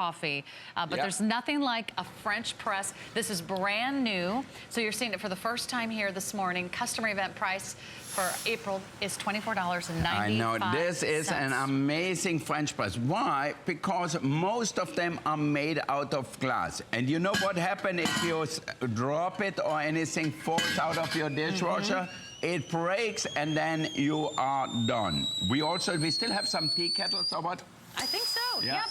coffee, but there's nothing like a French press. This is brand new, so you're seeing it for the first time here this morning. Customer event price for April is $24.95. I know, this is an amazing French press. Why? Because most of them are made out of glass. And you know what happens if you drop it or anything falls out of your dishwasher? It breaks and then you are done. We still have some tea kettles or what? I think so, yeah. Yep.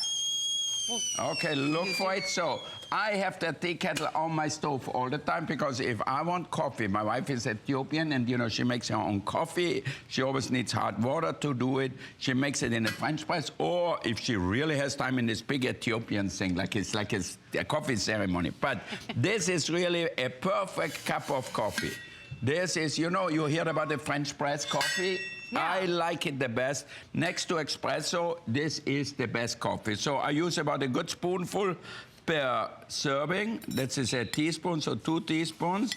Okay, look for it. So I have the tea kettle on my stove all the time because if I want coffee, my wife is Ethiopian and, you know, she makes her own coffee. She always needs hot water to do it. She makes it in a French press, or if she really has time in this big Ethiopian thing, like it's a coffee ceremony. But this is really a perfect cup of coffee. This is, you know, you hear about the French press coffee. Yeah. I like it the best. Next to espresso, this is the best coffee. So I use about a good spoonful per serving. This is a teaspoon, so 2 teaspoons.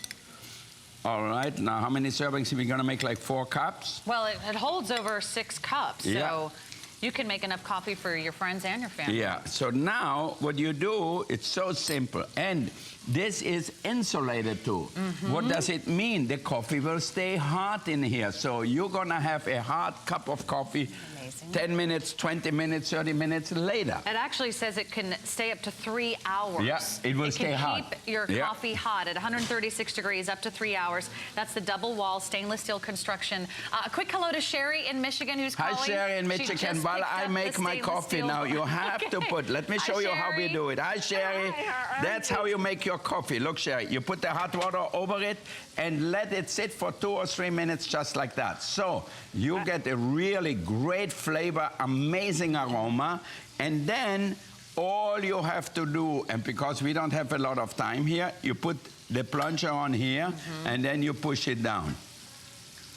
All right, now how many servings are we gonna make, like 4 cups? Well, it holds over 6 cups, so you can make enough coffee for your friends and your family. Yeah, so now what you do, it's so simple. And this is insulated too. What does it mean? The coffee will stay hot in here. So you're gonna have a hot cup of coffee. Amazing. 10 minutes, 20 minutes, 30 minutes later. It actually says it can stay up to 3 hours. Yeah, it will stay hot. It can keep your coffee hot at 136 degrees up to 3 hours. That's the double wall stainless steel construction. A quick hello to Sherry in Michigan who's calling. Hi Sherry in Michigan. While I make my coffee now, you have to put, let me show you how we do it. Hi Sherry. Hi, that's how you make your coffee. Look, Sherry, you put the hot water over it and let it sit for 2 or 3 minutes just like that. So you get a really great flavor, amazing aroma, and then all you have to do, and because we don't have a lot of time here, you put the plunger on here and then you push it down.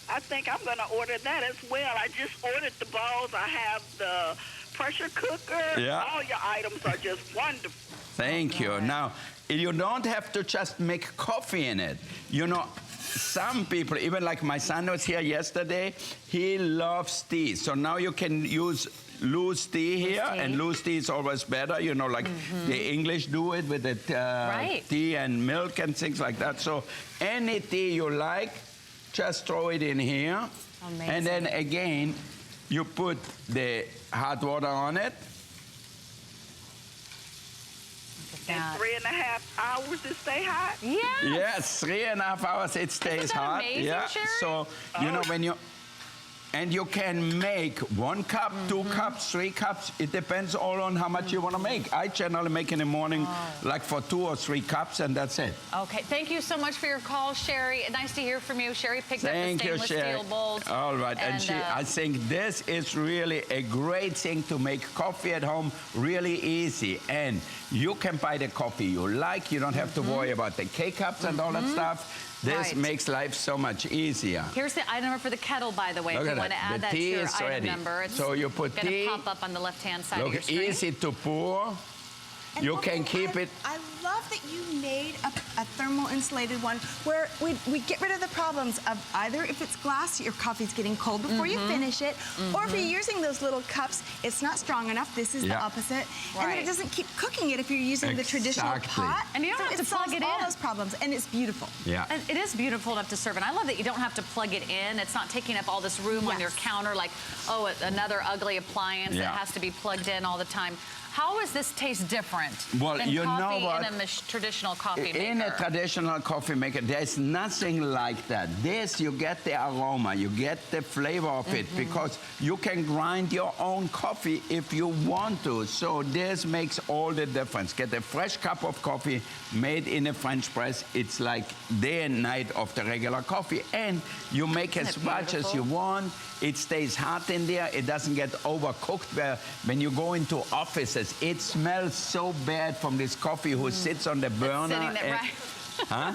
I think I'm going to order that as well. I just ordered the bowls. I have the pressure cooker. Yeah. All your items are just wonderful. Thank you. Now, you don't have to just make coffee in it. You know, some people, even like my son was here yesterday, he loves tea. So now you can use loose tea here, and loose tea is always better. You know, like the English do it with the tea and milk and things like that. So any tea you like, just throw it in here. Amazing. And then again, you put the hot water on it. And 3.5 hours to stay hot? Yes. Yes, 3.5 hours it stays hot. Amazing, Sherry? So you know when you you can make 1 cup, 2 cups, 3 cups. It depends all on how much you want to make. I generally make in the morning like for 2 or 3 cups, and that's it. Okay, thank you so much for your call, Sherry. Nice to hear from you. Sherry picked up the stainless steel bowls. All right, and I think this is really a great thing to make coffee at home, really easy. And you can buy the coffee you like. You don't have to worry about the K-cups and all that stuff. This makes life so much easier. Here's the item number for the kettle, by the way. If you want to add that to your item number. It's so you put tea. Going to pop up on the left-hand side of your screen. Easy to pour. And you can keep it. I love that you made a thermal insulated one where we get rid of the problems of either if it's glass, your coffee's getting cold before you finish it, or if you're using those little cups, it's not strong enough. This is the opposite. And then it doesn't keep cooking it if you're using the traditional pot. And you don't have to plug it in. All those problems, and it's beautiful. Yeah. And it is beautiful enough to serve. And I love that you don't have to plug it in. It's not taking up all this room on your counter like, oh, another ugly appliance that has to be plugged in all the time. How does this taste different than you coffee know what? in a traditional coffee maker? In a traditional coffee maker, there's nothing like that. This, you get the aroma, you get the flavor of it, because you can grind your own coffee if you want to. So this makes all the difference. Get a fresh cup of coffee made in a French press. It's like day and night of the regular coffee. And you make as much as you want. It stays hot in there. It doesn't get overcooked. When you go into offices, it smells so bad from this coffee who sits on the burner. Sitting there, huh?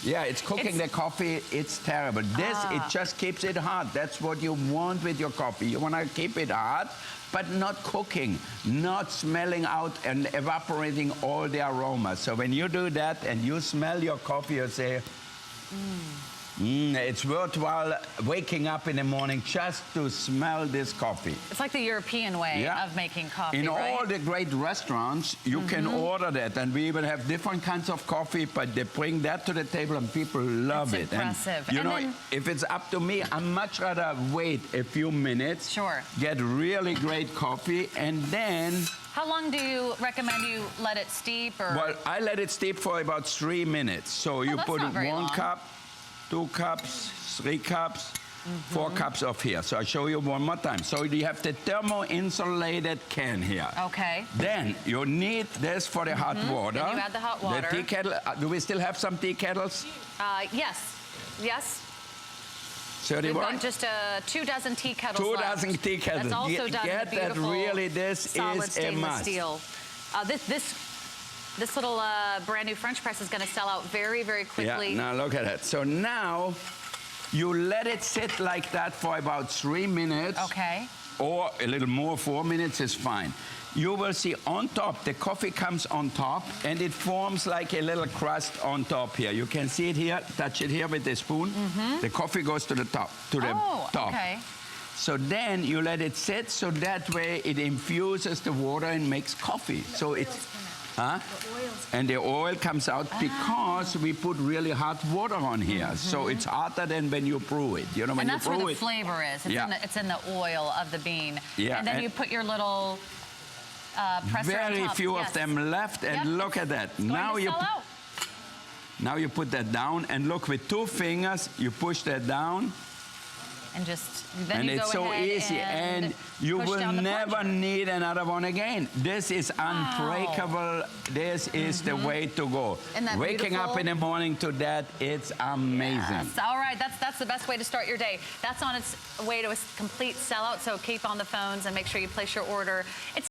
Yeah, it's cooking the coffee. It's terrible. This, it just keeps it hot. That's what you want with your coffee. You want to keep it hot, but not cooking, not smelling out and evaporating all the aroma. So when you do that and you smell your coffee, you say, It's worthwhile waking up in the morning just to smell this coffee. It's like the European way of making coffee, In right? all the great restaurants, you can order that, and we even have different kinds of coffee, but they bring that to the table, and people love it. Impressive. And, you know, if it's up to me, I'd much rather wait a few minutes, get really great coffee, and then... How long do you recommend you let it steep? Or? Well, I let it steep for about 3 minutes. So you put 1 cup, 2 cups, 3 cups, 4 cups of here. So I'll show you one more time. So you have the thermo-insulated can here. Okay. Then you need this for the hot water. Then you add the hot water. The tea kettle. Do we still have some tea kettles? Yes. Yes. 31? We've got just 2 dozen tea kettles 2 left. dozen tea kettles. That's also done in Get the beautiful, that really, this solid is a stainless must. steel. This little brand new French press is going to sell out very, very quickly. Yeah, now look at that. So now you let it sit like that for about 3 minutes. Okay. Or a little more, 4 minutes is fine. You will see on top, the coffee comes on top, and it forms like a little crust on top here. You can see it here, touch it here with the spoon. The coffee goes to the top, okay. So then you let it sit, so that way it infuses the water and makes coffee. So it's... And the oil comes out because we put really hot water on here. So it's hotter than when you brew it. You know, when and that's you brew where the flavor is. It's in the oil of the bean. Yeah. And then you put your little presser on top. Very few of them left, and look at that. Now you put that down, and look, with 2 fingers, you push that down. And then and you it's go so ahead easy, and you will never need another one again. This is unbreakable. This is the way to go. Waking up in the morning to that, it's amazing. Yes. All right, that's the best way to start your day. That's on its way to a complete sellout, so keep on the phones and make sure you place your order.